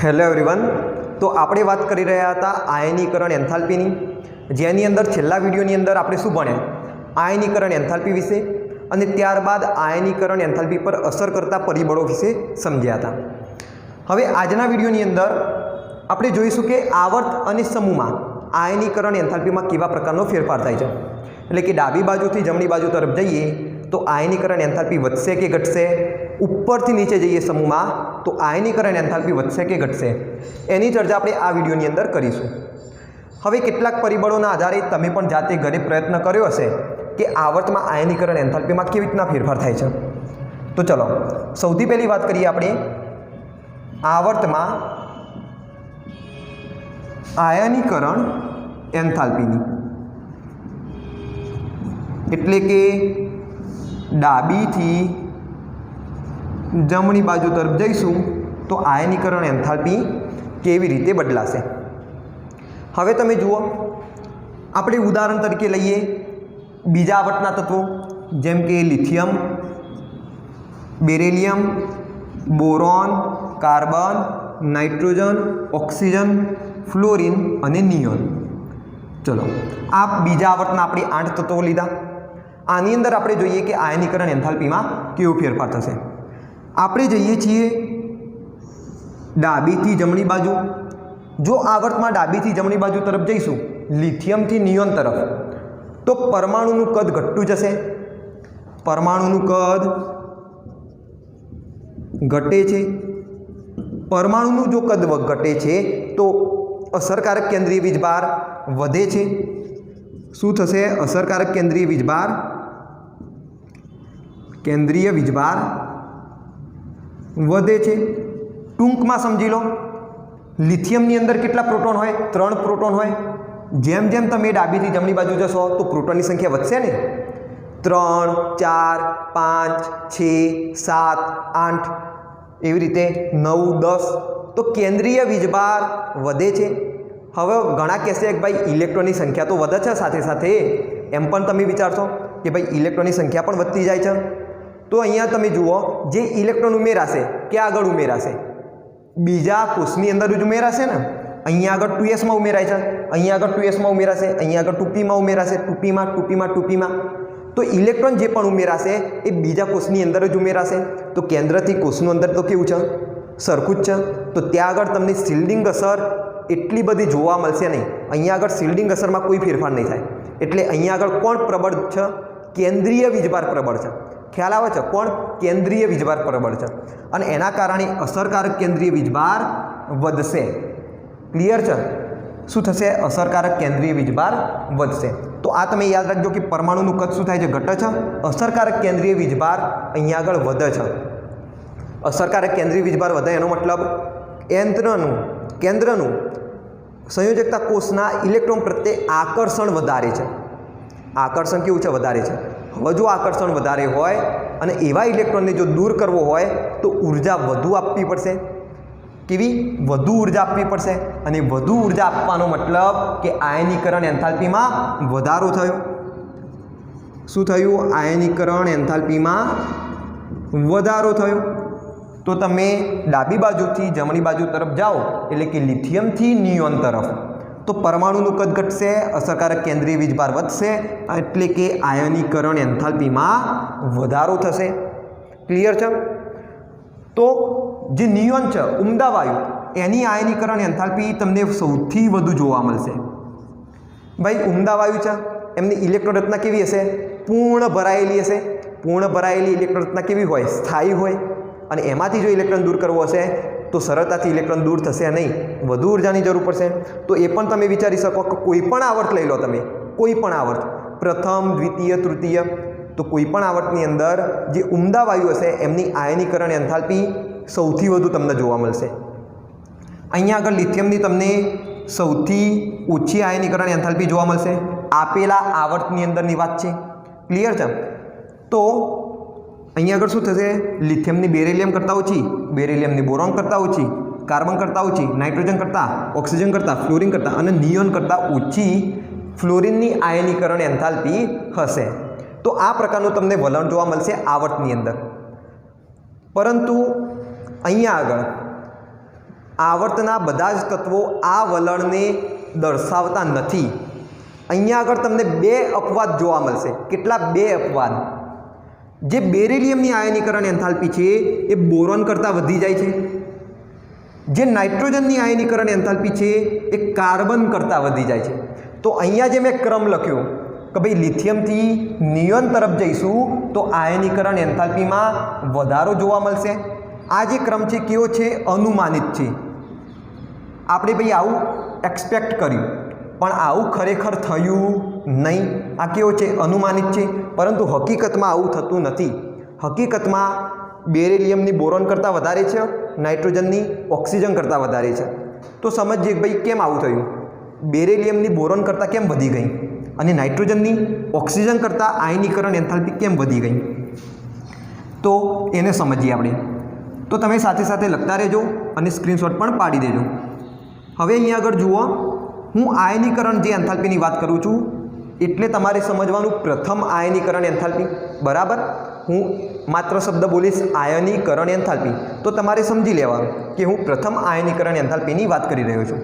Hello everyone. તો આપણે વાત કરી રહ્યા હતા આયનીકરણ એન્થાલ્પીની, જેની અંદર છેલ્લા વિડીયોની અંદર આપણે શું ભણ્યા? આયનીકરણ એન્થાલ્પી વિશે અને ત્યારબાદ આયનીકરણ એન્થાલ્પી પર અસર કરતા પરિબળો વિશે સમજ્યા હતા। હવે આજના વિડીયોની અંદર આપણે જોઈશું કે આવર્ત અને સમૂહમાં આયનીકરણ એન્થાલ્પીમાં કેવા પ્રકારનો ફેરફાર થાય છે। એટલે કે ડાબી બાજુથી જમણી બાજુ તરફ જઈએ તો આયનીકરણ એન્થાલ્પી વધશે કે ઘટશે, ઉપરથી નીચે જઈએ સમૂહમાં તો આયનીકરણ એન્થાલ્પી વધશે કે ઘટશે, એની ચર્ચા આપણે આ વિડીયોની અંદર કરીશું। હવે કેટલાક પરિબળોના આધારે તમે પણ જાતે ઘરે પ્રયત્ન કર્યો હશે કે આવર્તમાં આયનીકરણ એન્થાલ્પીમાં કેવી રીતના ફેરફાર થાય છે। તો ચલો સૌથી પહેલી વાત કરીએ આપણે આવર્તમાં આયનીકરણ એન્થાલ્પીની। એટલે કે ડાબીથી જમણી બાજુ તરફ જઈશું તો આયનીકરણ એન્થાલ્પી કેવી રીતે બદલાશે। હવે તમે જુઓ, આપણે ઉદાહરણ તરીકે લઈએ બીજા આવર્તના તત્વો, જેમ કે lithium, beryllium, boron, carbon, nitrogen, oxygen, fluorine અને નિયોન। ચલો આ બીજા આવર્તના આપણે 8 તત્વો લીધા। આની અંદર આપણે જોઈએ કે આયનીકરણ એન્થાલ્પીમાં કેવો ફેરફાર થશે। આપણે જઈએ છીએ ડાબીથી જમણી બાજુ। જો આવર્તમાં ડાબીથી જમણી બાજુ તરફ જઈશું લિથિયમથી નિયોન તરફ, તો પરમાણુનું કદ ઘટતું જશે। પરમાણુનું કદ ઘટે છે। પરમાણુનું જો કદ ઘટે છે તો અસરકારક કેન્દ્રીય વીજભાર વધે છે। શું થશે? અસરકારક કેન્દ્રીય વીજભાર વધે છે। ટૂંકમાં સમજી લો, લિથિયમની અંદર કેટલા પ્રોટોન હોય? 3 પ્રોટોન હોય। જેમ જેમ તમે ડાબીથી જમણી બાજુ જશો તો પ્રોટોનની સંખ્યા વધશે ને, 3, 4, 5, 6, 7, 8 એવી રીતે 9, 10, તો કેન્દ્રીય વીજભાર વધે છે। હવે ઘણા કહેશે કે ભાઈ ઇલેક્ટ્રોનની સંખ્યા તો વધે છે, સાથે સાથે એમ પણ તમે વિચારશો કે ભાઈ ઇલેક્ટ્રોનની સંખ્યા પણ વધતી જાય છે। તો અહીંયા તમે જુઓ, જે ઇલેક્ટ્રોન ઉમેરાશે ક્યાં આગળ ઉમેરાશે? બીજા કોષની અંદર જ ઉમેરાશે ને। અહીંયા આગળ 2s માં ઉમેરાય છે, અહીંયા આગળ 2s માં ઉમેરાશે, અહીંયા આગળ 2p માં ઉમેરાશે, 2p માં। તો ઇલેક્ટ્રોન જે પણ ઉમેરાશે એ બીજા કોષની અંદર જ ઉમેરાશે। તો કેન્દ્રથી કોષનું અંદર તો કેવું છે? સરખું જ છે। તો ત્યાં આગળ તમને શિલ્ડિંગ અસર એટલી બધી જોવા મળશે નહીં। અહીંયા આગળ શિલ્ડિંગ અસરમાં કોઈ ફેરફાર નહીં થાય। એટલે અહીંયા આગળ કોણ પ્રબળ છે? કેન્દ્રીય વીજભાર પ્રબળ છે। ખ્યાલ આવે છે? કોણ? કેન્દ્રીય વીજભાર પ્રબળ છે, અને એના કારણે અસરકારક કેન્દ્રીય વીજભાર વધશે। ક્લિયર છે? શું થશે? અસરકારક કેન્દ્રીય વીજભાર વધશે। તો આ તમે યાદ રાખજો કે પરમાણુનું કદ શું થાય છે? ઘટે છે। અસરકારક કેન્દ્રીય વીજભાર અહીંયા આગળ વધે છે। અસરકારક કેન્દ્રીય વીજભાર વધે એનો મતલબ કેન્દ્રનું સંયોજકતા કોષના ઇલેક્ટ્રોન પ્રત્યે આકર્ષણ વધારે છે। આકર્ષણ કેવું છે? વધારે છે। હવે જો આકર્ષણ વધારે હોય અને એવા ઇલેક્ટ્રોનને જો દૂર કરવો હોય તો ઉર્જા વધુ આપવી પડશે। કેવી? વધુ ઉર્જા આપવી પડશે। અને વધુ ઉર્જા આપવાનો મતલબ કે આયનીકરણ એન્થાલ્પીમાં વધારો થયો। શું થયું? આયનીકરણ એન્થાલ્પીમાં વધારો થયો। તો તમે ડાબી બાજુથી જમણી બાજુ તરફ જાઓ, એટલે કે લિથિયમથી નિયોન તરફ, તો પરમાણુનું કદ ઘટશે, અસરકારક કેન્દ્રીય વીજભાર વધશે, એટલે કે આયનીકરણ એન્થાલ્પીમાં વધારો થશે। ક્લિયર છે? તો જે નિયોન છે, ઉમદા વાયુ, એની આયનીકરણ એન્થાલ્પી તમને સૌથી વધુ જોવા મળશે। ભાઈ ઉમદા વાયુ છે, એમની ઇલેક્ટ્રોન રચના કેવી હશે? પૂર્ણ ભરાયેલી હશે। પૂર્ણ ભરાયેલી ઇલેક્ટ્રોન રચના કેવી હોય? સ્થાયી હોય। અને એમાંથી જો ઇલેક્ટ્રોન દૂર કરવો હશે તો સરળતાથી ઇલેક્ટ્રોન દૂર થશે નહીં, વધુ ઉર્જાની જરૂર પડશે। તો એ પણ તમે વિચારી શકો કે કોઈ પણ આવર્ત લઈ લો તમે, કોઈ પણ આવર્ત, પ્રથમ, દ્વિતીય, તૃતીય, તો કોઈ પણ આવર્તની અંદર જે ઉમદા વાયુ હશે એમની આયનીકરણ એન્થાલ્પી સૌથી વધુ તમને જોવા મળશે। અહીંયા આગળ લિથિયમની તમને સૌથી ઓછી આયનીકરણ એન્થાલ્પી જોવા મળશે। આપેલા આવર્તની અંદરની વાત છે। ક્લિયર છે? તો અહીંયા આગળ શું થશે? લિથિયમની બેરિલિયમ કરતાં ઓછી, બેરિલિયમની બોરોન કરતાં ઓછી, કાર્બન કરતાં ઓછી, નાઇટ્રોજન કરતાં, ઓક્સિજન કરતાં, ફ્લોરિન કરતાં અને નિયોન કરતાં ઓછી ફ્લોરિનની આયનીકરણ એન્થાલ્પી હશે। તો આ પ્રકારનું તમને વલણ જોવા મળશે આવર્તની અંદર। પરંતુ અહીંયા આગળ આવર્તના બધા જ તત્વો આ વલણને દર્શાવતા નથી. અહીંયા આગળ તમને 2 અપવાદ જોવા મળશે. કેટલા? 2 અપવાદ. જે બેરિલિયમની આયનીકરણ એન્થાલ્પી છે એ બોરોન કરતાં વધી જાય છે. જે નાઇટ્રોજનની આયનીકરણ એન્થાલ્પી છે એ કાર્બન કરતાં વધી જાય છે. તો અહીંયા જે મેં ક્રમ લખ્યો કે ભાઈ લિથિયમથી નિયોન તરફ જઈશું તો આયનીકરણ એન્થાલ્પીમાં વધારો જોવા મળશે. આ જે ક્રમ છે કેવો છે? અનુમાનિત છે. આપણે ભાઈ આવું એક્સપેક્ટ કર્યું પણ આવું ખરેખર થયું નહીં. આ કેવો છે? અનુમાનિત છે. પરંતુ હકીકતમાં આવું થતું નથી. હકીકતમાં બેરિલિયમની બોરોન કરતાં વધારે છે, નાઇટ્રોજનની ઓક્સિજન કરતાં વધારે છે. તો સમજીએ ભાઈ કેમ આવું થયું? બેરિલિયમની બોરોન કરતાં કેમ વધી ગઈ અને નાઇટ્રોજનની ઓક્સિજન કરતાં આયનીકરણ એન્થાલ્પી કેમ વધી ગઈ? તો એને સમજીએ આપણે. તો તમે સાથે સાથે લખતા રહેજો અને સ્ક્રીનશોટ પણ પાડી દેજો. હવે અહીંયા આગળ જુઓ, હું આયનીકરણ જે એન્થાલ્પીની વાત કરું છું એટલે તમારે સમજવાનું પ્રથમ આયનીકરણ એન્થાલ્પી. બરાબર? હું માત્ર શબ્દ બોલીશ આયનીકરણ એન્થાલ્પી તો તમારે સમજી લેવાનું કે હું પ્રથમ આયનીકરણ એન્થાલ્પીની વાત કરી રહ્યો છું.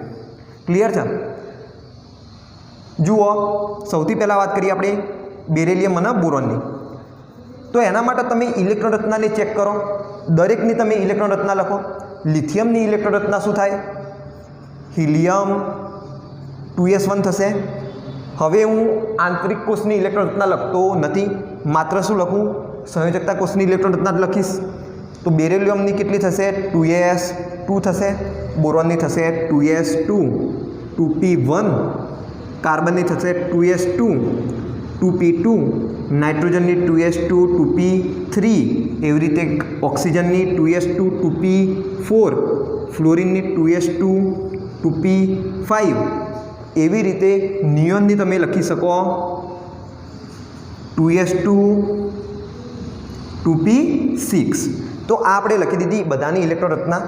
ક્લિયર છે? જુઓ, સૌથી પહેલાં વાત કરીએ આપણે બેરિલિયમ અને બોરોનની. તો એના માટે તમે ઇલેક્ટ્રોન રચનાને ચેક કરો. દરેકની તમે ઇલેક્ટ્રોન રચના લખો. લિથિયમની ઇલેક્ટ્રોન રચના શું થાય? હિલિયમ 2s1 થશે. હવે હું આંતરિક કોષની ઇલેક્ટ્રોન રચના લખતો નથી, માત્ર શું લખું? સંયોજકતા કોષની ઇલેક્ટ્રોન રચના લખીશ. તો બેરિલિયમની કેટલી થશે? 2s2 થશે. બોરોનની થશે 2s2 2p1. કાર્બનની થશે 2s2 2p2. નાઇટ્રોજનની 2s2 2p3. એવી રીતે ઓક્સિજનની 2s2 2p4. ફ્લોરિનની 2s2 2p5. એવી રીતે નિયોનની તમે લખી શકો 2s2 2p6. તો આ આપણે લખી દીધી બધાની ઇલેક્ટ્રોન રચના.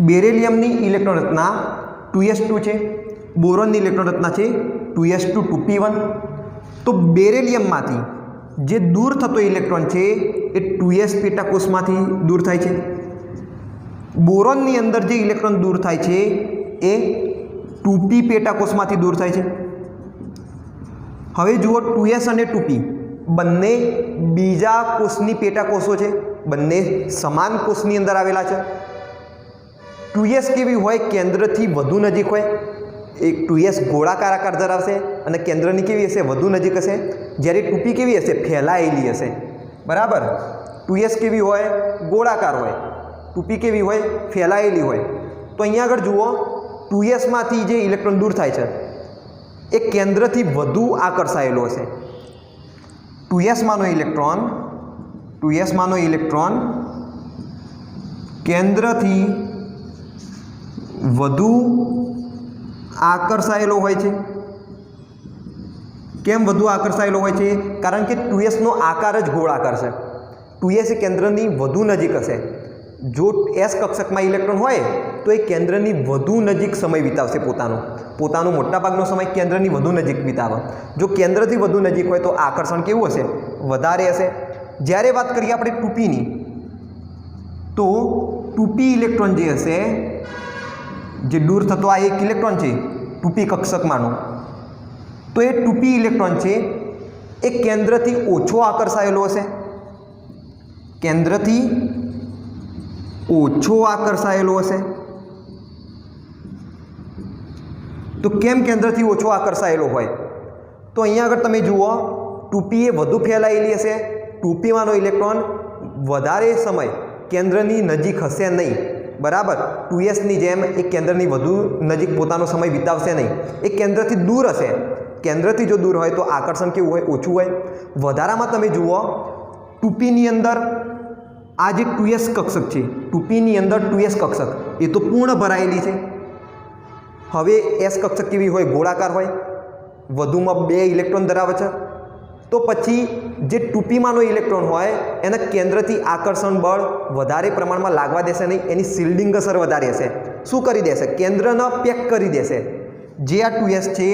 બેરિલિયમની ઇલેક્ટ્રોન રચના 2s2 છે. બોરોનની ઇલેક્ટ્રોન રચના છે 2s2 2p1. તો બેરિલિયમમાંથી જે દૂર થતો ઇલેક્ટ્રોન છે એ 2s પેટાકોષમાંથી દૂર થાય છે. બોરોનની અંદર જે ઇલેક્ટ્રોન દૂર થાય છે એ 2p પેટાકોષમાંથી દૂર થાય છે. હવે જુઓ, 2s અને 2p બંને બીજા કોષની પેટાકોષો છે. બંને સમાન કોષની અંદર આવેલા છે. 2s કેવી હોય? કેન્દ્રથી વધુ નજીક હોય. એક 2s ગોળાકાર આકાર ધરાવશે અને કેન્દ્રની કેવી હશે? વધુ નજીક હશે. જ્યારે 2p કેવી હશે? ફેલાયેલી હશે. બરાબર? 2s કેવી હોય? ગોળાકાર હોય. 2p કેવી હોય? ફેલાયેલી હોય. તો અહીંયા આગળ જુઓ, 2sમાંથી જે ઇલેક્ટ્રોન દૂર થાય છે એ કેન્દ્રથી વધુ આકર્ષાયેલો હશે. 2sમાંનો ઇલેક્ટ્રોન કેન્દ્રથી વધુ આકર્ષાયેલો હોય છે. કેમ વધુ આકર્ષાયેલો હોય છે? કારણ કે 2sનો આકાર જ ગોળાકાર છે. 2s એ કેન્દ્રની વધુ નજીક હશે. જો s કક્ષકમાં ઇલેક્ટ્રોન હોય તો એ કેન્દ્રની વધુ નજીક સમય વિતાવશે. પોતાનો મોટાભાગનો સમય કેન્દ્રની વધુ નજીક વિતાવે. જો કેન્દ્રથી વધુ નજીક હોય તો આકર્ષણ કેવું હશે? વધારે હશે. જ્યારે વાત કરીએ આપણે 2pની, તો 2p ઇલેક્ટ્રોન જે હશે, જે દૂર થતો આ એક ઇલેક્ટ્રોન છે 2p કક્ષકમાંનો, તો એ 2p ઇલેક્ટ્રોન છે એ કેન્દ્રથી ઓછો આકર્ષાયેલો હશે. કેન્દ્રથી ઓછો આકર્ષાયેલો હશે. તો કેમ કેન્દ્રથી ઓછો આકર્ષાયેલો હોય? તો અહીંયા આગળ તમે જુઓ, 2p એ વધુ ફેલાયેલી હશે. 2pમાંનો ઇલેક્ટ્રોન વધારે સમય કેન્દ્રની નજીક હશે નહીં. બરાબર? 2sની જેમ એ કેન્દ્રની વધુ નજીક પોતાનો સમય વિતાવશે નહીં. એ કેન્દ્રથી દૂર હશે. કેન્દ્રથી જો દૂર હોય તો આકર્ષણ કેવું હોય? ઓછું હોય. વધારામાં તમે જુઓ, 2pની અંદર આ જે 2s કક્ષક છે, 2pની અંદર 2s કક્ષક એ તો પૂર્ણ ભરાયેલી છે. હવે s કક્ષક કેવી હોય? ગોળાકાર હોય. વધુમાં 2 ઇલેક્ટ્રોન ધરાવે છે. તો પછી જે 2pમાંનો ઇલેક્ટ્રોન હોય એને કેન્દ્રથી આકર્ષણ બળ વધારે પ્રમાણમાં લાગવા દેશે નહીં. એની શિલ્ડિંગ અસર વધારે હશે. શું કરી દેશે? કેન્દ્રને પેક કરી દેશે. જે આ 2s છે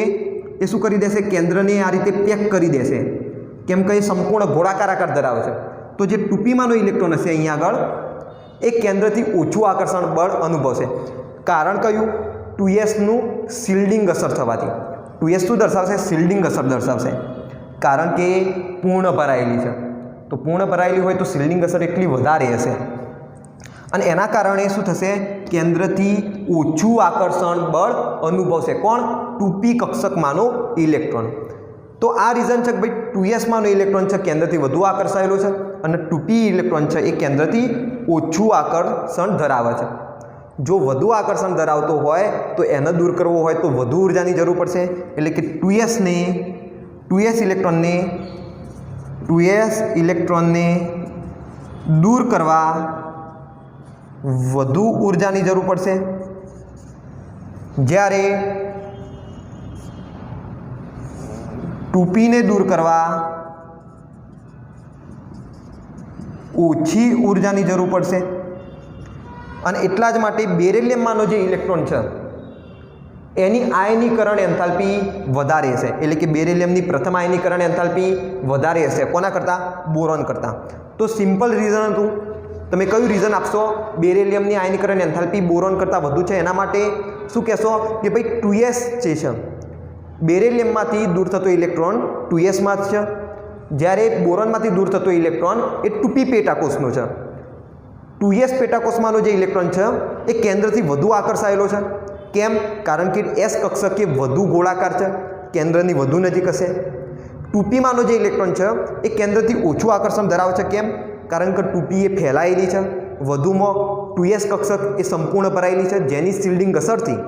એ શું કરી દેશે? કેન્દ્રને આ રીતે પેક કરી દેશે. કેમ કે એ સંપૂર્ણ ગોળાકાર આકાર ધરાવે છે. તો જે 2pમાંનો ઇલેક્ટ્રોન હશે અહીંયા આગળ એ કેન્દ્રથી ઓછું આકર્ષણ બળ અનુભવશે. કારણ કયું? 2s નું શિલ્ડિંગ અસર થવાથી. 2s શું દર્શાવશે? શિલ્ડિંગ અસર દર્શાવશે. કારણ કે પૂર્ણ ભરાયેલી છે, તો પૂર્ણ ભરાયેલી હોય તો શિલ્ડિંગ અસર એટલી વધારે હશે અને એના કારણે શું થશે? કેન્દ્રથી ઓછું આકર્ષણ બળ અનુભવશે. કોણ? 2p કક્ષકમાંનો electron. તો આ રીઝન છે કે ભાઈ 2s માંનો ઇલેક્ટ્રોન છે કેન્દ્રથી વધુ આકર્ષાયેલો છે અને 2p ઇલેક્ટ્રોન છે એ કેન્દ્રથી ઓછું આકર્ષણ ધરાવે છે. જો વધુ આકર્ષણ ધરાવતો હોય તો એને દૂર કરવો હોય તો વધુ ઉર્જાની જરૂર પડશે. એટલે કે 2s ઇલેક્ટ્રોનને દૂર કરવા વધુ ઉર્જાની જરૂર પડશે. જ્યારે 2p ને દૂર કરવા ઓછી ઉર્જાની જરૂર પડશે. અને એટલા જ માટે બેરિલિયમમાંનો જે ઇલેક્ટ્રોન છે એની આયનીકરણ એન્થાલ્પી વધારે હશે. એટલે કે બેરિલિયમની પ્રથમ આયનીકરણ એન્થાલ્પી વધારે હશે કોના કરતાં? બોરોન કરતાં. તો સિમ્પલ રીઝન હતું. તમે કયું રીઝન આપશો? બેરિલિયમની આયનીકરણ એન્થાલ્પી બોરોન કરતાં વધુ છે એના માટે શું કહેશો? કે ભાઈ 2s જે છે બેરિલિયમમાંથી દૂર થતો ઇલેક્ટ્રોન 2s માં છે, જ્યારે બોરોનમાંથી દૂર થતો ઇલેક્ટ્રોન એ 2p પેટાકોષનો છે. 2s પેટાકોષમાંનો જે ઇલેક્ટ્રોન છે એ કેન્દ્રથી વધુ આકર્ષાયેલો છે. કેમ? કારણ કે s કક્ષક એ વધુ ગોળાકાર છે, કેન્દ્રની વધુ નજીક હશે. 2p માંનો જે ઇલેક્ટ્રોન છે એ કેન્દ્રથી ઓછું આકર્ષણ ધરાવે છે. કેમ? કારણ કે 2p એ ફેલાયેલી છે. વધુમાં 2s કક્ષક એ સંપૂર્ણ ભરાયેલી છે, જેની શિલ્ડિંગ અસરથી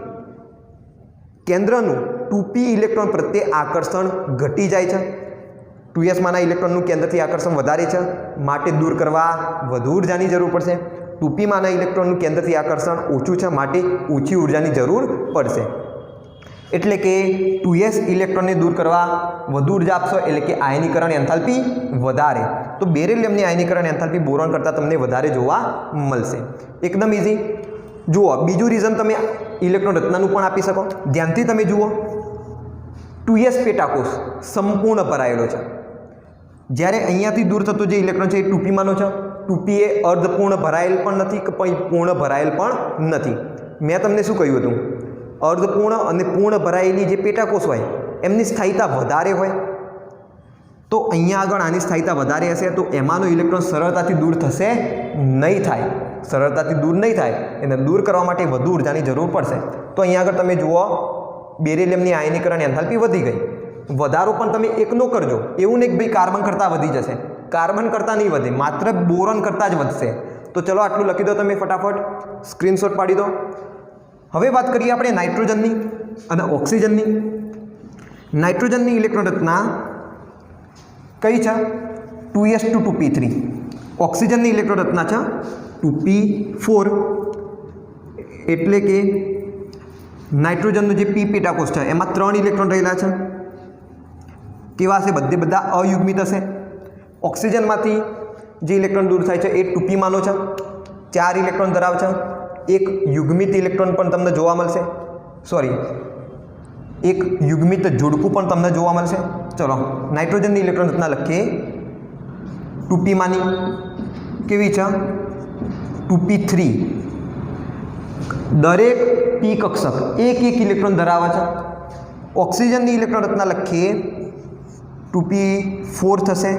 કેન્દ્રનું 2p ઇલેક્ટ્રોન પ્રત્યે આકર્ષણ ઘટી જાય છે. 2s માંના ઇલેક્ટ્રોનનું કેન્દ્રથી આકર્ષણ વધારે છે, માટે દૂર કરવા વધુ ઉર્જાની જરૂર પડશે. 2p માંના ઇલેક્ટ્રોનનું કેન્દ્રથી આકર્ષણ ઓછું છે, માટે ઓછી ઉર્જાની જરૂર પડશે. એટલે કે 2s ઇલેક્ટ્રોનને દૂર કરવા વધુ ઉર્જા આપશો એટલે કે આયનીકરણ એન્થાલ્પી વધારે. તો બેરિલિયમની આયનીકરણ એન્થાલ્પી બોરોન કરતાં તમને વધારે જોવા મળશે. એકદમ ઇઝી. જુઓ, બીજું રીઝન તમે ઇલેક્ટ્રોન રચનાનું પણ આપી શકો. ધ્યાનથી તમે જુઓ, 2s પેટાકોષ સંપૂર્ણ ભરાયેલો છે, જ્યારે અહીંયાથી દૂર થતો જે ઇલેક્ટ્રોન છે એ 2p માંનો છે. 2p એ અર્ધપૂર્ણ ભરાયેલ પણ નથી કે પૂર્ણ ભરાયેલ પણ નથી. મેં તમને શું કહ્યું હતું? અર્ધપૂર્ણ અને પૂર્ણ ભરાયેલી જે પેટાકોષ હોય એમની સ્થાયિતા વધારે હોય. તો અહીંયા આગળ આની સ્થાયિતા વધારે હશે તો એમાંનો ઇલેક્ટ્રોન સરળતાથી દૂર થશે નહીં થાય. સરળતાથી દૂર નહીં થાય, એને દૂર કરવા માટે વધુ ઉર્જાની જરૂર પડશે. તો અહીંયા આગળ તમે જુઓ, બેરિલિયમની આયનીકરણ એન્થાલ્પી વધી ગઈ. વધારો પણ તમે એકનો કરજો, એવું નહીં કે ભાઈ કાર્બન કરતાં વધી જશે. કાર્બન કરતાં નહીં વધે, માત્ર બોરોન કરતાં જ વધશે. તો ચલો આટલું લખી દો તમે ફટાફટ, સ્ક્રીનશોટ પાડી દો. હવે વાત કરીએ આપણે નાઇટ્રોજનની અને ઓક્સિજનની. નાઇટ્રોજનની ઇલેક્ટ્રોન રચના કઈ છે? 2s to 2p3. ઓક્સિજનની ઇલેક્ટ્રોન રચના છે 2p4. એટલે કે નાઇટ્રોજનનું જે p પેટાકોષ છે એમાં 3 ઇલેક્ટ્રોન રહેલા છે. કેવા હશે? બધા અયુગ્મિત હશે. ઓક્સિજનમાંથી જે ઇલેક્ટ્રોન દૂર થાય છે એ 2p માંનો છે, 4 ઇલેક્ટ્રોન ધરાવે છે. એક યુગ્મિત ઇલેક્ટ્રોન પણ તમને જોવા મળશે, એક યુગ્મિત જોડકું પણ તમને જોવા મળશે. ચલો નાઇટ્રોજનની ઇલેક્ટ્રોન રચના લખીએ. 2p માંની કેવી છે? 2p3. દરેક p કક્ષક એક ઇલેક્ટ્રોન ધરાવે છે. ઓક્સિજનની ઇલેક્ટ્રોન રચના લખીએ. 2p4 થશે,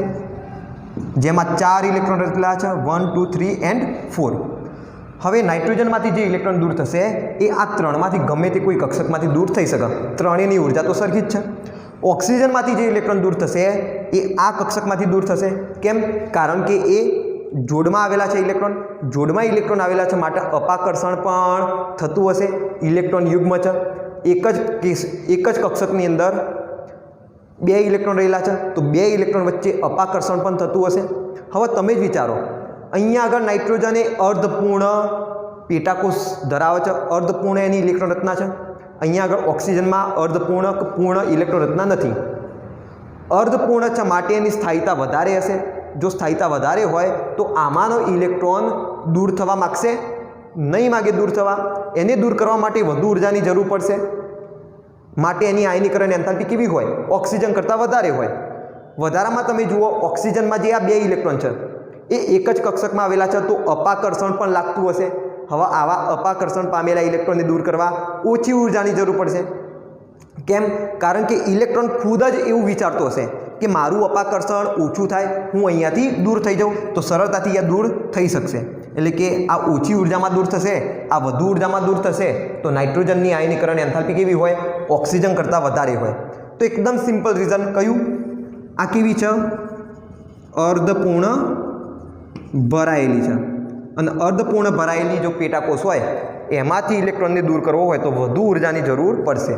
જેમાં 4 ઇલેક્ટ્રોન રહેલા છે, 1 2 3 and 4. હવે નાઇટ્રોજનમાંથી જે ઇલેક્ટ્રોન દૂર થશે એ આ ત્રણમાંથી ગમે તે કોઈ કક્ષકમાંથી દૂર થઈ શકે. ત્રણેયની ઉર્જા તો સરખી જ છે. ઓક્સિજનમાંથી જે ઇલેક્ટ્રોન દૂર થશે એ આ કક્ષકમાંથી દૂર થશે. કેમ? કારણ કે એ જોડમાં આવેલા છે ઇલેક્ટ્રોન. જોડમાં ઇલેક્ટ્રોન આવેલા છે માટે અપાકર્ષણ પણ થતું હશે. ઇલેક્ટ્રોન યુગ્મ છે. એક જ કક્ષકની અંદર 2 ઇલેક્ટ્રોન રહેલા છે તો 2 ઇલેક્ટ્રોન વચ્ચે અપાકર્ષણ પણ થતું હશે. હવે તમે જ વિચારો, અહીંયા આગળ નાઇટ્રોજન એ અર્ધપૂર્ણ પેટાકોષ ધરાવે છે, અર્ધપૂર્ણ એની ઇલેક્ટ્રોન રચના છે. અહીંયા આગળ ઓક્સિજનમાં અર્ધપૂર્ણ કે પૂર્ણ ઇલેક્ટ્રોન રચના નથી. અર્ધપૂર્ણ છે માટે એની સ્થાયિતા વધારે હશે. જો સ્થાયિતા વધારે હોય તો આમાંનો ઇલેક્ટ્રોન દૂર થવા માગશે નહીં, માગે દૂર થવા. એને દૂર કરવા માટે વધુ ઉર્જાની જરૂર પડશે, માટે એની આયનીકરણ એન્થાલ્પી કેવી હોય? ઓક્સિજન કરતાં વધારે હોય. વધારામાં તમે જુઓ, ઓક્સિજનમાં જે આ 2 ઇલેક્ટ્રોન છે એ એક જ કક્ષકમાં આવેલા છે તો અપાકર્ષણ પણ લાગતું હશે. હવે આવા અપાકર્ષણ પામેલા ઇલેક્ટ્રોનને દૂર કરવા ઓછી ઉર્જાની જરૂર પડશે. કેમ? કારણ કે ઇલેક્ટ્રોન ખુદ જ એવું વિચારતો હશે કે મારું અપાકર્ષણ ઓછું થાય, હું અહીંયાથી દૂર થઈ જાઉં તો સરળતાથી અહીંયા દૂર થઈ શકશે. એટલે કે આ ઓછી ઉર્જામાં દૂર થશે, આ વધુ ઉર્જામાં દૂર થશે તો નાઇટ્રોજનની આયનીકરણ એન્થાલ્પી કેવી હોય? ઓક્સિજન કરતાં વધારે હોય. તો એકદમ સિમ્પલ રીઝન કયું? આ કેવી છે? અર્ધપૂર્ણ ભરાયેલી છે. અને અર્ધપૂર્ણ ભરાયેલી જો પેટાકોષ હોય એમાંથી ઇલેક્ટ્રોનને દૂર કરવો હોય તો વધુ ઉર્જાની જરૂર પડશે.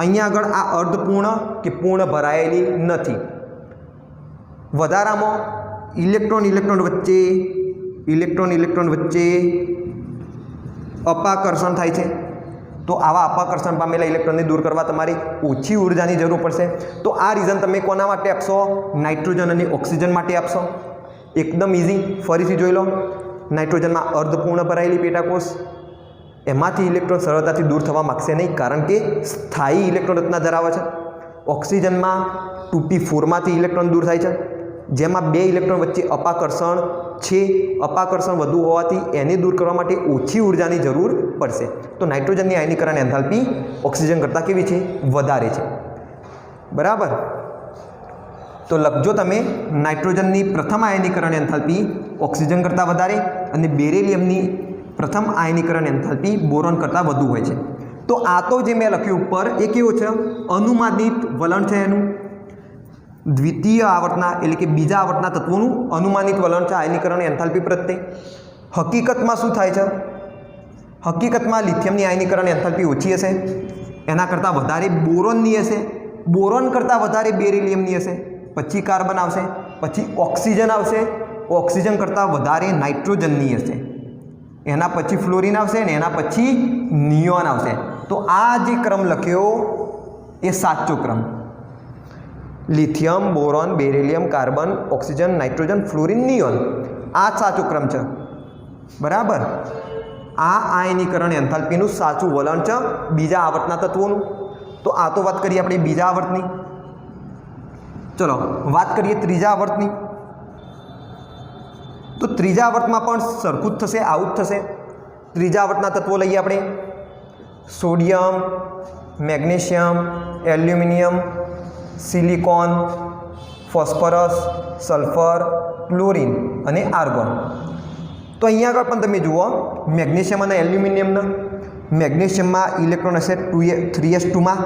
અહીંયા આગળ આ અર્ધપૂર્ણ કે પૂર્ણ ભરાયેલી નથી. વધારામાં ઇલેક્ટ્રોન વચ્ચે અપાકર્ષણ થાય છે. તો આવા અપાકર્ષણ પામેલા ઇલેક્ટ્રોનને દૂર કરવા તમારે ઓછી ઉર્જાની જરૂર પડશે. તો આ રીઝન તમે કોના માટે આપશો? નાઇટ્રોજન અને ઓક્સિજન માટે આપશો. એકદમ ઇઝી. ફરીથી જોઈ લો. નાઇટ્રોજનમાં અર્ધપૂર્ણ ભરાયેલી પેટાકોષ, એમાંથી ઇલેક્ટ્રોન સરળતાથી દૂર થવા માગશે નહીં કારણ કે સ્થાયી ઇલેક્ટ્રોન રચના ધરાવે છે. ઓક્સિજનમાં 2p4માંથી ઇલેક્ટ્રોન દૂર થાય છે, જેમાં બે ઇલેક્ટ્રોન વચ્ચે અપાકર્ષણ છે. અપાકર્ષણ વધુ હોવાથી એને દૂર કરવા માટે ઓછી ઉર્જાની જરૂર પડશે. તો નાઇટ્રોજનની આયનીકરણ એન્થાલ્પી ઓક્સિજન કરતાં કેવી છે? વધારે છે. બરાબર. તો લખજો તમે નાઇટ્રોજનની પ્રથમ આયનીકરણ એન્થાલ્પી ઓક્સિજન કરતાં વધારે અને બેરિલિયમની પ્રથમ આયનીકરણ એન્થાલ્પી બોરોન કરતાં વધુ હોય છે. તો આ તો જે મેં લખ્યું ઉપર એ કેવું છે? અનુમાનિત વલણ છે એનું. દ્વિતીય આવર્તના એટલે કે બીજા આવર્તના તત્વોનું અનુમાનિત વલણ છે આયનીકરણ એન્થાલ્પી પ્રત્યે. હકીકતમાં શું થાય છે? હકીકતમાં લિથિયમની આયનીકરણ એન્થાલ્પી ઓછી હશે, એના કરતાં વધારે બોરોનની હશે, બોરોન કરતાં વધારે બેરિલિયમની હશે, પછી કાર્બન આવશે, પછી ઓક્સિજન આવશે, ઓક્સિજન કરતાં વધારે નાઇટ્રોજનની હશે, એના પછી ફ્લોરિન આવશે ને એના પછી નિયોન આવશે. તો આ જે ક્રમ લખ્યો એ સાચો ક્રમ. Lithium, boron, beryllium, carbon, oxygen, nitrogen, fluorine, neon, આ સાચો ક્રમ છે. બરાબર. આ આયનીકરણ એન્થાલ્પીનું સાચું વલણ છે બીજા આવર્તના તત્વોનું. તો આ તો વાત કરીએ આપણે બીજા આવર્તની. ચલો વાત કરીએ ત્રીજા આવર્તની. તો ત્રીજા આવર્તમાં પણ સરખું જ થશે, આવું જ થશે. ત્રીજા આવર્તના તત્વો લઈએ આપણે. Sodium, magnesium, aluminium, silicon, phosphorus, sulphur, chlorine અને આર્ગોન. તો અહીંયા આગળ પણ તમે જુઓ મેગ્નેશિયમ અને એલ્યુમિનિયમના. મેગ્નેશિયમમાં ઇલેક્ટ્રોન હશે 3s2માં,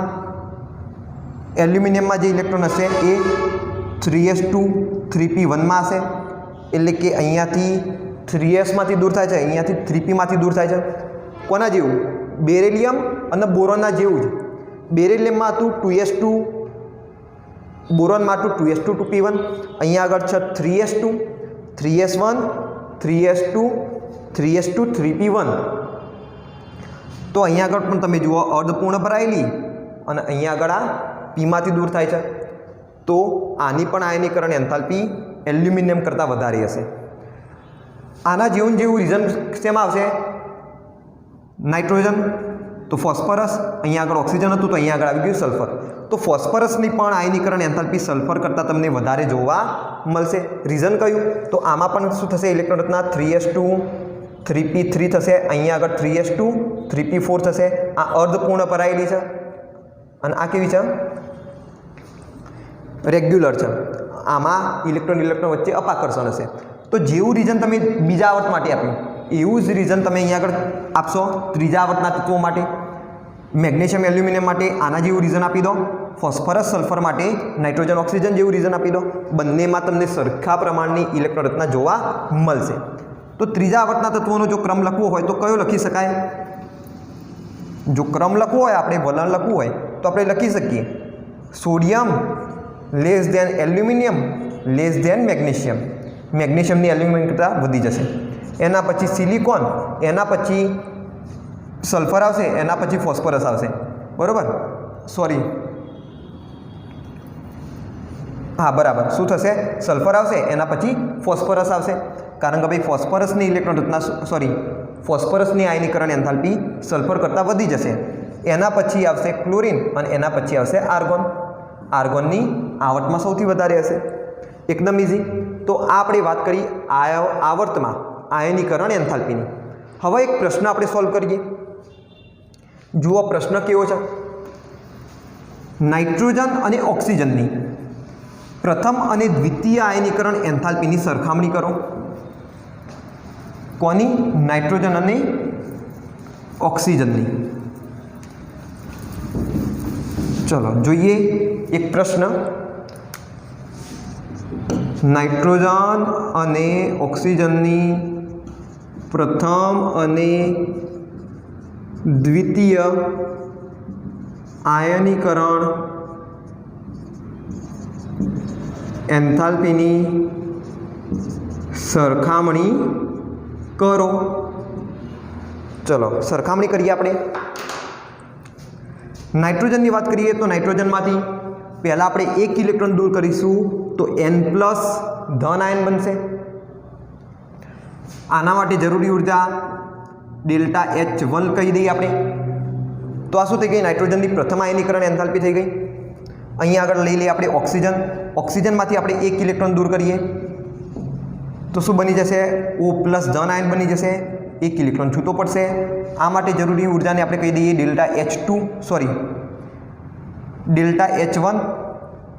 એલ્યુમિનિયમમાં જે ઇલેક્ટ્રોન હશે એ 3s2 3p1માં હશે. એટલે કે અહીંયાથી 3sમાંથી દૂર થાય છે, અહીંયાથી 3pમાંથી દૂર થાય છે. કોના જેવું? બેરિલિયમ અને બોરોનના જેવું જ. બેરિલિયમમાં હતું 2s2, બોરોનમાં હતું 2s2 2p1. અહીંયા આગળ છે 3s2 3s1 3s2 3s2 3p1. તો અહીંયા આગળ પણ તમે જુઓ અર્ધપૂર્ણ ભરાયેલી અને અહીંયા આગળ આ પીમાંથી દૂર થાય છે. તો આની પણ આયનીકરણ એન્થાલ્પી એલ્યુમિનિયમ કરતાં વધારે હશે. આના જેવું રીઝન શેમાં આવશે? નાઇટ્રોજન, તો ફોસ્ફરસ, અહીંયા આગળ ઓક્સિજન હતું તો અહીંયા આગળ આવી ગયું સલ્ફર. તો ફોસ્ફરસની પણ આયનીકરણ એન્થાલ્પી સલ્ફર કરતાં તમને વધારે જોવા મળશે. રીઝન કયું? તો આમાં પણ શું થશે? ઇલેક્ટ્રોન રચના 3s2 3p3 થશે, અહીંયા આગળ 3s2 3p4 થશે. આ અર્ધપૂર્ણ ભરાયેલી છે અને આ કેવી છે? રેગ્યુલર છે. આમાં ઇલેક્ટ્રોન વચ્ચે અપાકર્ષણ હશે. તો જેવું રીઝન તમે બીજા આવર્ત માટે આપ્યું એવું જ રીઝન તમે અહીંયા આગળ આપશો ત્રીજા આવર્તના તત્વો માટે. મેગ્નેશિયમ એલ્યુમિનિયમ માટે આના જેવું રીઝન આપી દો. ફોસ્ફરસ સલ્ફર માટે નાઇટ્રોજન ઓક્સિજન જેવું રીઝન આપી દો. બંનેમાં તમને સરખા પ્રમાણની ઇલેક્ટ્રોન રચના જોવા મળશે. તો ત્રીજા આવર્તના તત્વોનો જો ક્રમ લખવો હોય તો કયો લખી શકાય? જો ક્રમ લખવો હોય, આપણે વલણ લખવું હોય તો આપણે લખી શકીએ sodium less than aluminium less than magnesium. મેગ્નેશિયમની એલ્યુમિનિયમ કરતાં વધી જશે. એના પછી સિલિકોન, એના પછી સલ્ફર આવશે, એના પછી ફોસ્ફરસ આવશે. બરાબર? સોરી, હા બરાબર. શું થશે? સલ્ફર આવશે, એના પછી ફોસ્ફરસ આવશે. કારણ કે ભાઈ ફોસ્ફરસની ઇલેક્ટ્રોન રચના ફોસ્ફરસની આયનીકરણ એન્થાલ્પી સલ્ફર કરતાં વધી જશે. એના પછી આવશે ક્લોરિન અને એના પછી આવશે આર્ગોન. આર્ગોનની આવર્તમાં સૌથી વધારે હશે. એકદમ ઇઝી. તો આ આપણે વાત કરી આવર્તમાં આયનીકરણ એન્થાલ્પીની. હવે એક પ્રશ્ન આપણે સોલ્વ કરીએ. જુઓ પ્રશ્ન કેવો છે. નાઇટ્રોજન અને ઓક્સિજનની પ્રથમ અને દ્વિતીય આયનીકરણ એન્થાલ્પીની સરખામણી કરો. કોની? નાઇટ્રોજન અને ઓક્સિજનની. ચલો જોઈએ એક પ્રશ્ન. નાઇટ્રોજન અને ઓક્સિજનની પ્રથમ અને દ્વિતીય આયનીકરણ એન્થાલ્પીની સરખામણી કરો. ચલો સરખામણી કરીએ આપણે. નાઇટ્રોજનની વાત કરીએ તો નાઇટ્રોજનમાંથી પહેલાં આપણે એક ઇલેક્ટ્રોન દૂર કરીશું તો N+ ધન આયન બનશે. આના માટે જરૂરી ઉર્જા ΔH1 કહી દઈએ આપણે. તો આ શું થઈ ગઈ? નાઇટ્રોજનની પ્રથમ આયનીકરણ એન્થાલ્પી થઈ ગઈ. અહીંયા આગળ લઈ લઈએ આપણે ઓક્સિજન. ઓક્સિજનમાંથી આપણે એક ઇલેક્ટ્રોન દૂર કરીએ તો શું બની જશે? O+ ધન આયન બની જશે. એક ઇલેક્ટ્રોન છૂટો પડશે. આ માટે જરૂરી ઉર્જાને આપણે કહી દઈએ ΔH1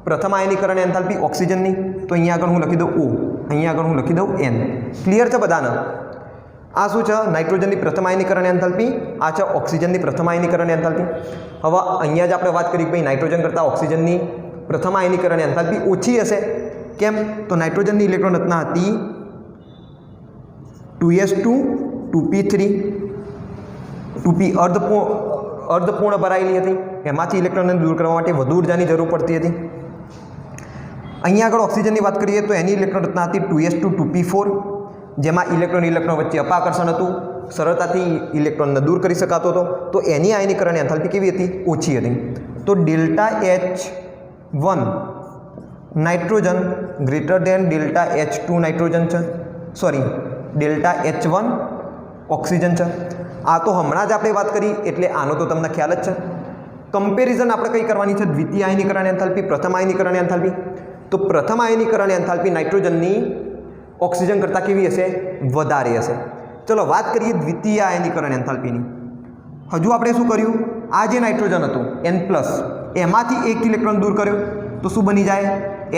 પ્રથમ આયનીકરણ એન્થાલ્પી ઓક્સિજનની. તો અહીંયા આગળ હું લખી દઉં O, અહીંયા આગળ હું લખી દઉં N. ક્લિયર છે બધાને? આ શું છે? નાઇટ્રોજનની પ્રથમ આયનીકરણ એન્થાલ્પી. આ છે ઓક્સિજનની પ્રથમ આયનીકરણ એન્થાલ્પી. હવે અહીંયા જ આપણે વાત કરી કે ભાઈ નાઇટ્રોજન કરતાં ઓક્સિજનની પ્રથમ આયનીકરણ એન્થાલ્પી ઓછી હશે. કેમ? તો નાઇટ્રોજનની ઇલેક્ટ્રોન રચના હતી 2s2 2p3 2p અર્ધપૂર્ણ ભરાયેલી હતી. એમાંથી ઇલેક્ટ્રોનને દૂર કરવા માટે વધુ ઉર્જાની જરૂર પડતી હતી. અહીંયા આગળ ઓક્સિજનની વાત કરીએ તો એની ઇલેક્ટ્રોન રચના હતી 2s2 2p4 જેમાં ઇલેક્ટ્રોન વચ્ચે અપાકર્ષણ હતું. સરળતાથી ઇલેક્ટ્રોનને દૂર કરી શકાતો હતો. તો એની આયનીકરણ એન્થાલ્પી કેવી હતી? ઓછી હતી. તો ΔH1 nitrogen greater than ΔH2 nitrogen છે. ΔH1 ઓક્સિજન છે. આ તો હમણાં જ આપણે વાત કરી એટલે આનો તો તમને ખ્યાલ જ છે. કમ્પેરિઝન આપણે કઈ કરવાની છે? દ્વિતીય આયનીકરણ એન્થાલ્પી, પ્રથમ આયનીકરણ એન્થાલ્પી. તો પ્રથમ આયનીકરણ એન્થાલ્પી નાઇટ્રોજનની ઓક્સિજન કરતાં કેવી હશે? વધારે હશે. ચલો વાત કરીએ દ્વિતીય આયનીકરણ એન્થાલ્પીની. હજુ આપણે શું કર્યું? આ જે નાઇટ્રોજન હતું N+, એમાંથી એક ઇલેક્ટ્રોન દૂર કર્યો તો શું બની જાય?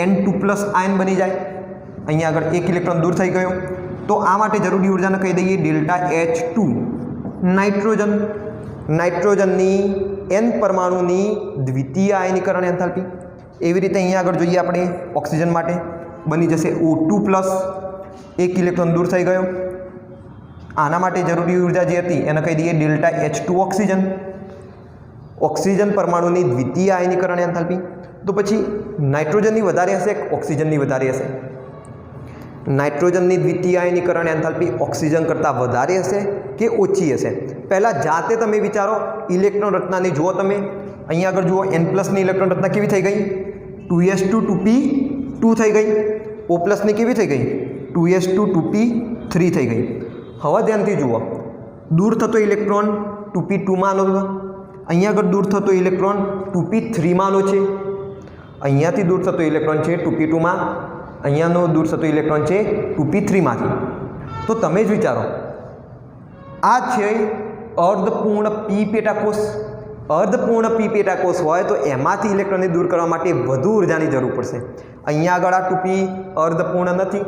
N2+ આયન બની જાય. અહીંયા આગળ એક ઇલેક્ટ્રોન દૂર થઈ ગયો. તો આ માટે જરૂરી ઉર્જાને કહી દઈએ ΔH2 નાઇટ્રોજનની N પરમાણુની દ્વિતીય આયનીકરણ એન્થાલ્પી. એવી રીતે અહીંયા આગળ જોઈએ આપણે ઓક્સિજન માટે બની જશે O2+, એક ઇલેક્ટ્રોન દૂર થઈ ગયો. આના માટે જરૂરી ઉર્જા જે હતી એને કહી દઈએ ΔH2 ઓક્સિજન પરમાણુની દ્વિતીય આયનીકરણ એન્થાલ્પી. તો પછી નાઇટ્રોજનની વધારે હશે કે ઓક્સિજનની વધારે હશે? નાઇટ્રોજનની દ્વિતીય આયનીકરણ એન્થાલ્પી ઓક્સિજન કરતાં વધારે હશે કે ઓછી હશે? પહેલાં જાતે તમે વિચારો. ઇલેક્ટ્રોન રચનાની જુઓ તમે. અહીંયા આગળ જુઓ N+ ની ઇલેક્ટ્રોન રચના કેવી થઈ ગઈ? 2s2 2p2 થઈ ગઈ. O+ ની કેવી થઈ ગઈ? 2s2 2p3 થઈ ગઈ. હવે ધ્યાનથી જુઓ. દૂર થતો ઇલેક્ટ્રોન 2p2માં લો. અહીંયા આગળ દૂર થતો ઇલેક્ટ્રોન 2p3માં લો છે. અહીંયાથી દૂર થતો ઇલેક્ટ્રોન છે 2p2માં. અહીંયાનો દૂર થતો ઇલેક્ટ્રોન છે 2p3માંથી. તો તમે જ વિચારો. આ છે અર્ધપૂર્ણ પી પેટાકોષ. અર્ધપૂર્ણ પી પેટાકોષ હોય તો એમાંથી ઇલેક્ટ્રોનને દૂર કરવા માટે વધુ ઉર્જાની જરૂર પડશે. અહીંયા આગળ આ 2p અર્ધપૂર્ણ નથી.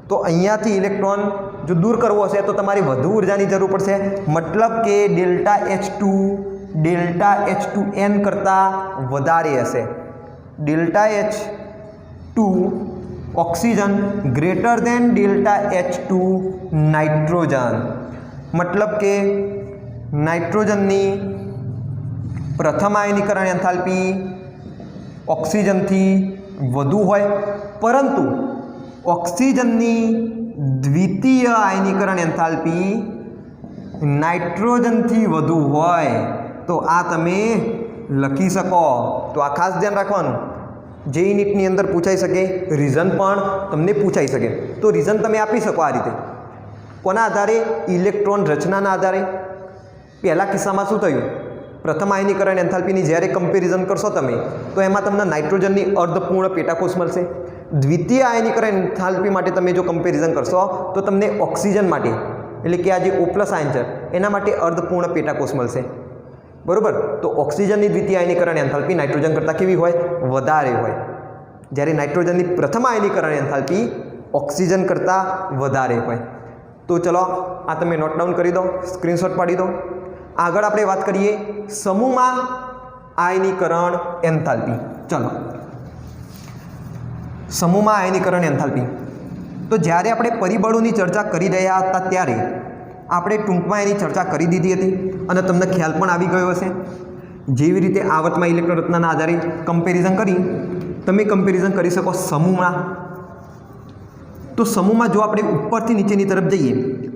તો અહીંયાથી ઇલેક્ટ્રોન જો દૂર કરવો હશે તો તમારે વધુ ઉર્જાની જરૂર પડશે. મતલબ કે ΔH2n કરતાં વધારે હશે. ΔH2 oxygen greater than ΔH2 nitrogen. મતલબ કે નાઇટ્રોજનની પ્રથમ આયનીકરણ એન્થાલ્પી ઓક્સિજનથી વધુ હોય, પરંતુ ઓક્સિજનની દ્વિતીય આયનીકરણ એન્થાલ્પી નાઇટ્રોજનથી વધુ હોય તો આ તમે લખી શકો. તો આ ખાસ ધ્યાન રાખવાનું. જેઈ નીટની અંદર પૂછાઈ શકે, રીઝન પણ તમને પૂછાઈ શકે. તો રીઝન તમે આપી શકો આ રીતે. કોના આધારે? ઇલેક્ટ્રોન રચનાના આધારે. પહેલા કિસ્સામાં શું થયું? પ્રથમ આયનીકરણ એન્થાલ્પીની જ્યારે કમ્પેરિઝન કરશો તમે તો એમાં તમને નાઇટ્રોજનની અર્ધપૂર્ણ પેટાકોષ મળશે. દ્વિતીય આયનીકરણ એન્થાલ્પી માટે તમે જો કમ્પેરિઝન કરશો તો તમને ઓક્સિજન માટે એટલે કે આ જે O+ આયન છે એના માટે અર્ધપૂર્ણ પેટાકોષ મળશે, બરાબર. તો ઓક્સિજનની દ્વિતીય આયનીકરણ એન્થાલ્પી નાઇટ્રોજન કરતાં કેવી હોય? વધારે હોય. જ્યારે નાઇટ્રોજનની પ્રથમ આયનીકરણ એન્થાલ્પી ઓક્સિજન કરતાં વધારે હોય. તો ચલો આ તમે નોટ ડાઉન કરી દો, સ્ક્રીનશોટ પાડી દો. આગળ આપણે વાત કરીએ સમૂહમાં આયનીકરણ એન્થાલ્પી. ચલો સમૂહમાં આયનીકરણ એન્થાલ્પી. તો જ્યારે આપણે પરિબળોની ચર્ચા કરી રહ્યા હતા ત્યારે આપણે ટૂંકમાં એની ચર્ચા કરી દીધી હતી અને તમને ખ્યાલ પણ આવી ગયો હશે. જેવી રીતે આવર્તમાં ઇલેક્ટ્રોન રચનાના આધારે કમ્પેરિઝન કરી તમે કમ્પેરિઝન કરી શકો સમૂહમાં. તો સમૂહમાં જો આપણે ઉપરથી નીચેની તરફ જઈએ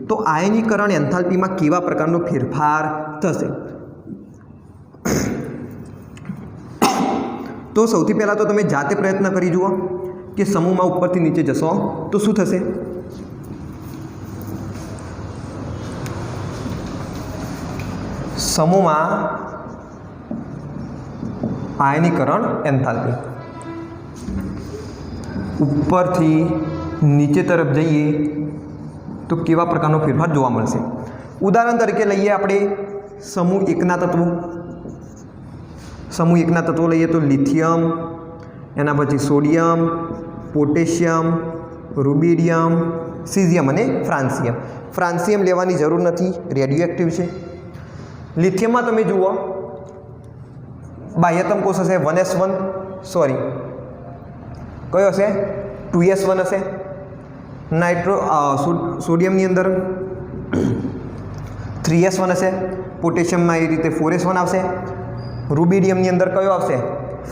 તો આયનીકરણ એન્થાલ્પીમાં કેવા પ્રકારનો ફેરફાર થશે? તો સૌથી પહેલાં તો તમે જાતે પ્રયત્ન કરી જુઓ કે સમૂહમાં ઉપરથી નીચે જશો તો શું થશે? સમૂહમાં આયનીકરણ એન્થાલ્પી ઉપરથી નીચે તરફ જઈએ તો કેવા પ્રકારનો ફેરફાર જોવા મળશે? ઉદાહરણ તરીકે લઈએ આપણે સમૂહ એકના તત્વો. સમૂહ એકના તત્વો લઈએ તો લિથિયમ, એના પછી સોડિયમ, પોટેશિયમ, રૂબિડિયમ, સીઝિયમ અને ફ્રાન્સિયમ. ફ્રાન્સિયમ લેવાની જરૂર નથી, રેડિયો એક્ટિવ છે. લિથિયમમાં તમે જુઓ બાહ્યતમ કોષ હશે 1s1, સોરી કયો હશે? 2s1 હશે. સોડિયમની અંદર 3s1 હશે. પોટેશિયમમાં એ રીતે 4s1 આવશે. રૂબિડિયમની અંદર કયો આવશે?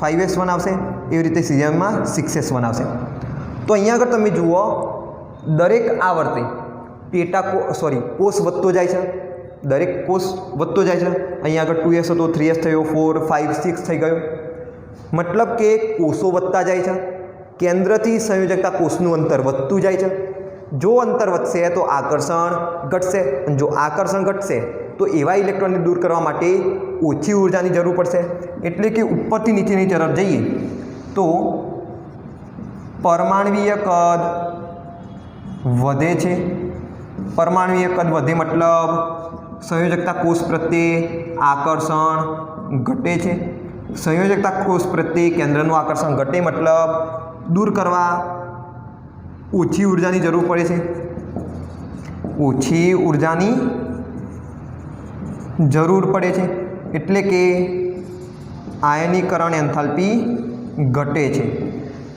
5s1 આવશે. એવી રીતે સીઝિયમમાં 6s1 આવશે. તો અહીંયા આગળ તમે જુઓ દરેક આવર્તે કોષ વધતો જાય છે. દરેક કોષ વધતો જાય છે. અહીંયા આગળ 2s હતો, 3s થયો, 4, 5, 6 થઈ ગયો. મતલબ કે કોષો વધતા જાય છે. કેન્દ્રથી સંયોજકતા કોષનું અંતર વધતું જાય છે. જો અંતર વધશે તો આકર્ષણ ઘટશે, અને જો આકર્ષણ ઘટશે તો એવા ઇલેક્ટ્રોનને દૂર કરવા માટે ઓછી ઉર્જાની જરૂર પડશે. એટલે કે ઉપરથી નીચેની તરફ જઈએ તો પરમાણ્વીય કદ વધે છે. પરમાણ્વીય કદ વધે મતલબ સંયોજકતા કોષ પ્રત્યે આકર્ષણ ઘટે છે. સંયોજકતા કોષ પ્રત્યે કેન્દ્રનું આકર્ષણ ઘટે મતલબ દૂર કરવા ઓછી ઉર્જાની જરૂર પડે છે. ઓછી ઉર્જાની જરૂર પડે છે એટલે કે આયનીકરણ એન્થાલ્પી ઘટે છે.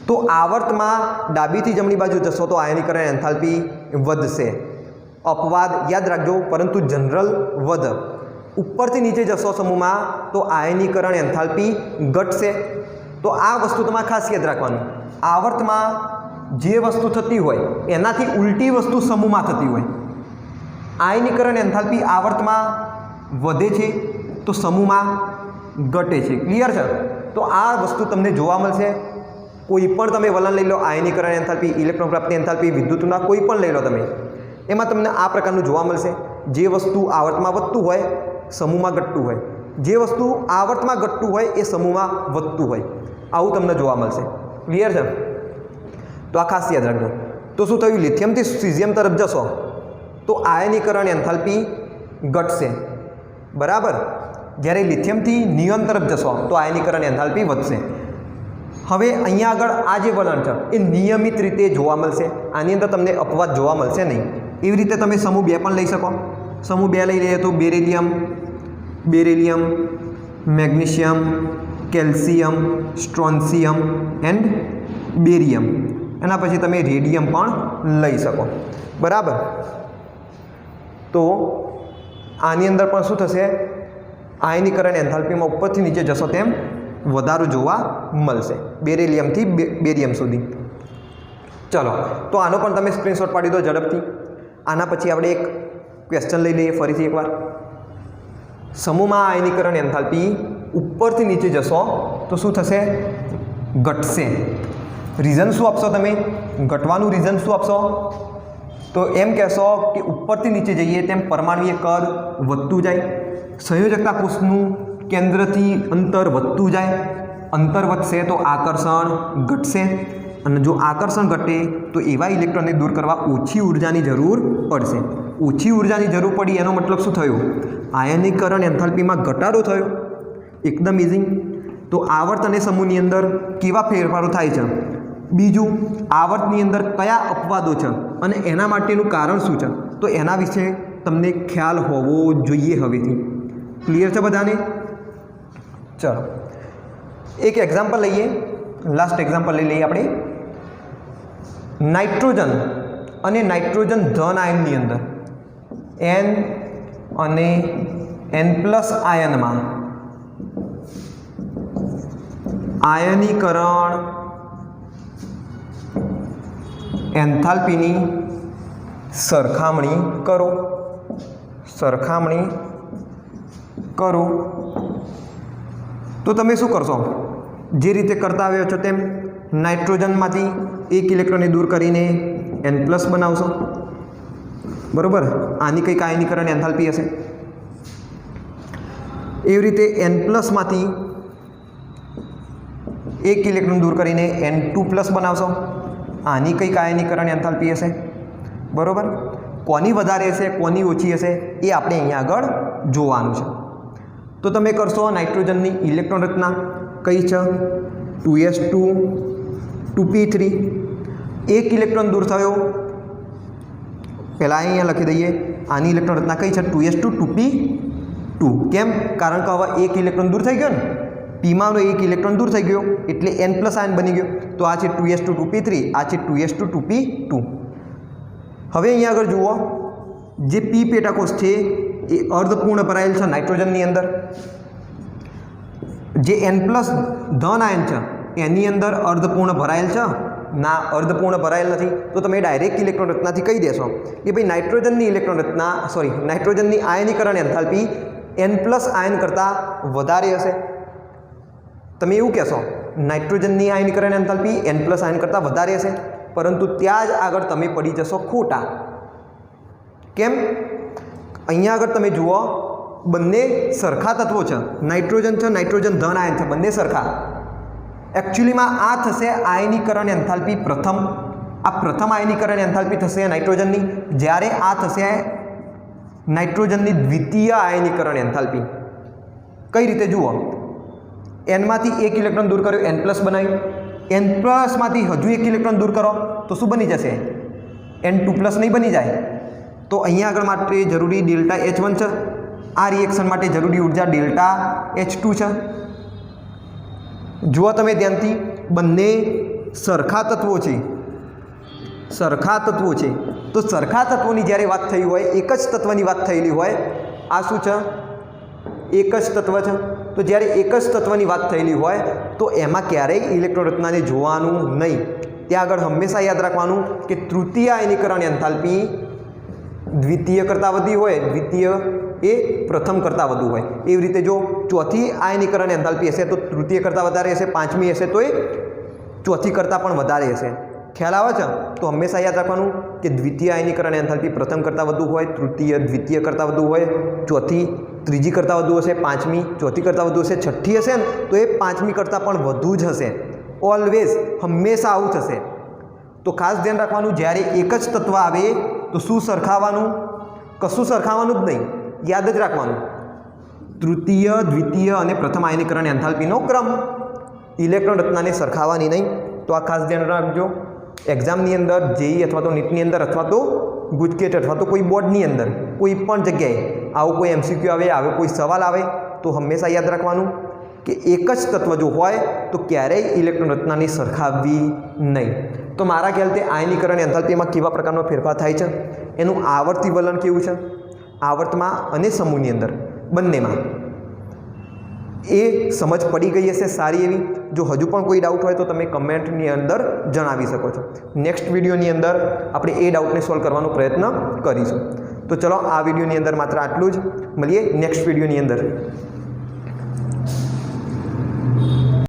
તો આવર્તમાં ડાબીથી જમણી બાજુ જશો તો આયનીકરણ એન્થાલ્પી વધશે. અપવાદ યાદ રાખજો, પરંતુ જનરલ વધ. ઉપરથી નીચે જશો સમૂહમાં તો આયનીકરણ એન્થાલ્પી ઘટશે. તો આ વસ્તુ તમારે ખાસ યાદ રાખવાનું. આવર્તમાં જે વસ્તુ થતી હોય એનાથી ઉલટી વસ્તુ સમૂહમાં થતી હોય. આયનીકરણ એન્થાલ્પી આવર્તમાં વધે છે તો સમૂહમાં ઘટે છે. ક્લિયર છે? તો આ વસ્તુ તમને જોવા મળશે. કોઈ પણ તમે વલણ લઈ લો, આયનીકરણ એન્થાલ્પી, ઇલેક્ટ્રોન પ્રાપ્તિ એન્થાલ્પી, વિદ્યુતના કોઈ પણ લઈ લો તમે, એમાં તમને આ પ્રકારનું જોવા મળશે. જે વસ્તુ આવર્તમાં વધતું હોય સમૂહમાં ઘટતું હોય, જે વસ્તુ આવર્તમાં ઘટતું હોય એ સમૂહમાં વધતું હોય, આવું તમને જોવા મળશે. ક્લિયર છે? તો આ ખાસ યાદ રાખજો. તો શું થયું? લિથિયમથી સીઝિયમ તરફ જશો તો આયનીકરણ એન્થાલ્પી ઘટશે, બરાબર. જ્યારે લિથિયમથી નિયોન તરફ જશો તો આયનીકરણ એન્થાલ્પી વધશે. હવે અહીંયા આગળ આ જે વલણ છે એ નિયમિત રીતે જોવા મળશે. આની અંદર તમને અપવાદ જોવા મળશે નહીં. એવી રીતે તમે સમૂહ 2 પણ લઈ શકો. સમૂહ 2 લઈ લઈએ તો beryllium, magnesium, calcium, strontium and barium. એના પછી તમે રેડિયમ પણ લઈ શકો, બરાબર. તો આની અંદર પણ શું થશે? આયનીકરણ એન્થાલ્પીમાં ઉપરથી નીચે જશો તેમ વધારો જોવા મળશે, બેરિલિયમથી બેરિયમ સુધી. ચલો, તો આનો પણ તમે સ્ક્રીનશોટ પાડી દો ઝડપથી. આના પછી આપણે એક ક્વેશ્ચન લઈ લઈએ ફરીથી એકવાર. સમૂહમાં આયનીકરણ એન્થાલ્પી ઉપરથી નીચે જશો તો શું થશે? ઘટશે. રીઝન શું આપશો તમે? ઘટવાનું રીઝન શું આપશો? તો એમ કહેશો કે ઉપરથી નીચે જઈએ તેમ પરમાણ્વીય કદ વધતું જાય, સંયોજકતા કોષનું કેન્દ્રથી અંતર વધતું જાય, અંતર વધશે તો આકર્ષણ ઘટશે, અને જો આકર્ષણ ઘટે તો એવા ઇલેક્ટ્રોનને દૂર કરવા ઓછી ઉર્જાની જરૂર પડશે. ઓછી ઉર્જાની જરૂર પડી એનો મતલબ શું થયો? આયનીકરણ એન્થાલ્પીમાં ઘટાડો થયો. એકદમ ઇઝી. તો આવર્ત અને સમૂહની અંદર કેવા ફેરફારો થાય છે? બીજું, આવર્તની અંદર કયા અપવાદો છે અને એના માટેનું કારણ શું છે? તો એના વિશે તમને ખ્યાલ હોવો જોઈએ હવેથી. ક્લિયર છે બધાને? ચલો એક એક્ઝામ્પલ લઈએ. લાસ્ટ એક્ઝામ્પલ લઈ લઈએ આપણે. નાઇટ્રોજન અને નાઇટ્રોજન ધન આયનની અંદર N અને N+ આયનમાં આયનીકરણ એન્થાલ્પીની સરખામણી કરો. તો તમે શું કરશો? જે રીતે કરતા આવ્યો છો તેમ નાઇટ્રોજનમાંથી એક ઇલેક્ટ્રોનને દૂર કરીને N+ બનાવશો. બરાબર? આની કંઈક આયનીકરણ એન્થાલ્પી હશે. એવી રીતે N+ માંથી એક ઇલેક્ટ્રોન દૂર કરીને N2+ બનાવશો. આની કંઈક આયનીકરણ એન્થાલ્પી હશે. બરાબર? કોની વધારે હશે, કોની ઓછી હશે, એ આપણે અહીંયા આગળ જોવાનું છે. તો તમે કરશો નાઇટ્રોજનની ઇલેક્ટ્રોન રચના કઈ છે? 2s2 2p3. એક ઇલેક્ટ્રોન દૂર થયો. પહેલાં અહીંયા લખી દઈએ. આની ઇલેક્ટ્રોન રચના કઈ છે? 2s2 2p2. કેમ? કારણ કે હવે એક ઇલેક્ટ્રોન દૂર થઈ ગયો ને, પીમાંનો એક ઇલેક્ટ્રોન દૂર થઈ ગયો એટલે N+ આયન બની ગયો. તો આ છે 2s2 2p3, આ છે 2s2 2p2. હવે અહીંયા આગળ જુઓ, જે પી પેટાકોષ છે એ અર્ધપૂર્ણ ભરાયેલ છે નાઇટ્રોજનની અંદર. જે N+ ધન આયન છે એની અંદર અર્ધપૂર્ણ ભરાયેલ છે? ના, અર્ધપૂર્ણ ભરાયેલ નથી. તો તમે ડાયરેક્ટ ઇલેક્ટ્રોન રચનાથી કહી દેશો કે ભાઈ નાઇટ્રોજનની ઇલેક્ટ્રોન રચના નાઇટ્રોજનની આયનીકરણ એન્થાલ્પી N+ આયન કરતાં વધારે હશે. તમે એવું કહેશો નાઇટ્રોજનની આયનીકરણ એન્થાલ્પી N+ આયન કરતાં વધારે હશે. પરંતુ ત્યાં જ આગળ તમે પડી જશો ખોટા. કેમ? અહીંયા આગળ તમે જુઓ, બંને સરખા તત્વો છે. નાઇટ્રોજન છે, નાઇટ્રોજન ધન આયન છે, બંને સરખા. એકચ્યુઅલીમાં આ થશે આયનીકરણ એન્થાલ્પી પ્રથમ. આ પ્રથમ આયનીકરણ એન્થાલ્પી થશે નાઇટ્રોજનની, જ્યારે આ થશે નાઇટ્રોજનની દ્વિતીય આયનીકરણ એન્થાલ્પી. કઈ રીતે જુઓ? Nમાંથી એક ઇલેક્ટ્રોન દૂર કર્યો, N+ બનાવ્યું. N+ માંથી હજુ એક ઇલેક્ટ્રોન દૂર કરો તો શું બની જશે? N2+ નહીં બની જાય? તો અહીંયા આગળ માટે જરૂરી ΔH1 છે. આ રિએક્શન માટે જરૂરી ઉર્જા ΔH2 છે. જુઓ તમે ધ્યાનથી, બંને સરખા તત્વો છે. સરખા તત્વો છે. તો સરખા તત્વોની જ્યારે વાત થઈ હોય, એક જ તત્વની વાત થયેલી હોય, આ શું છે? એક જ તત્વ છે. તો જ્યારે એક જ તત્વની વાત થયેલી હોય તો એમાં ક્યારેય ઇલેક્ટ્રોન રચનાને જોવાનું નહીં. ત્યાં આગળ હંમેશા યાદ રાખવાનું કે તૃતીય આયનીકરણ એન્થાલ્પી દ્વિતીય કરતાં વધી હોય, દ્વિતીય એ પ્રથમ કરતાં વધુ હોય. એવી રીતે જો ચોથી આયનીકરણ એન્થાલ્પી હશે તો તૃતીય કરતાં વધારે હશે, પાંચમી હશે તો એ ચોથી કરતાં પણ વધારે હશે. ખ્યાલ આવે છે? તો હંમેશા યાદ રાખવાનું કે દ્વિતીય આયનીકરણ એન્થાલ્પી પ્રથમ કરતાં વધુ હોય, તૃતીય દ્વિતીય કરતાં વધુ હોય, ચોથી ત્રીજી કરતાં વધુ હશે, પાંચમી ચોથી કરતાં વધુ હશે, છઠ્ઠી હશે ને તો એ પાંચમી કરતાં પણ વધુ જ હશે. ઓલવેઝ હંમેશા આવું થશે. તો ખાસ ધ્યાન રાખવાનું, જ્યારે એક જ તત્વ આવે તો શું સરખાવવાનું? કશું સરખાવવાનું જ નહીં. યાદ જ રાખવાનું તૃતીય, દ્વિતીય અને પ્રથમ આયનીકરણ એન્થાલ્પીનો ક્રમ. ઇલેક્ટ્રોન રચનાને સરખાવવાની નહીં. તો આ ખાસ ધ્યાન રાખજો. એક્ઝામની અંદર, જેઈ અથવા તો નીટની અંદર અથવા તો ગુજકેટ અથવા તો કોઈ બોર્ડની અંદર કોઈ પણ જગ્યાએ આવું કોઈ MCQ આવે, આવે કોઈ સવાલ આવે તો હંમેશા યાદ રાખવાનું કે એક જ તત્વ જો હોય તો ક્યારેય ઇલેક્ટ્રોન રચનાની સરખાવવી નહીં. તો મારા ખ્યાલથી આયનીકરણ એન્થાલ્પીમાં કેવા પ્રકારનો ફેરફાર થાય છે, એનું આવર્તી વલણ કેવું છે, આવર્તમાં અને સમૂહની અંદર બંનેમાં, એ સમજ પડી ગઈ હશે સારી એવી. જો હજુ પણ કોઈ ડાઉટ હોય તો તમે કમેન્ટની અંદર જણાવી શકો છો. નેક્સ્ટ વિડીયોની અંદર આપણે એ ડાઉટને સોલ્વ કરવાનો પ્રયત્ન કરીશું. તો ચલો, આ વિડીયોની અંદર માત્ર આટલું જ. મળીએ નેક્સ્ટ વિડીયોની અંદર.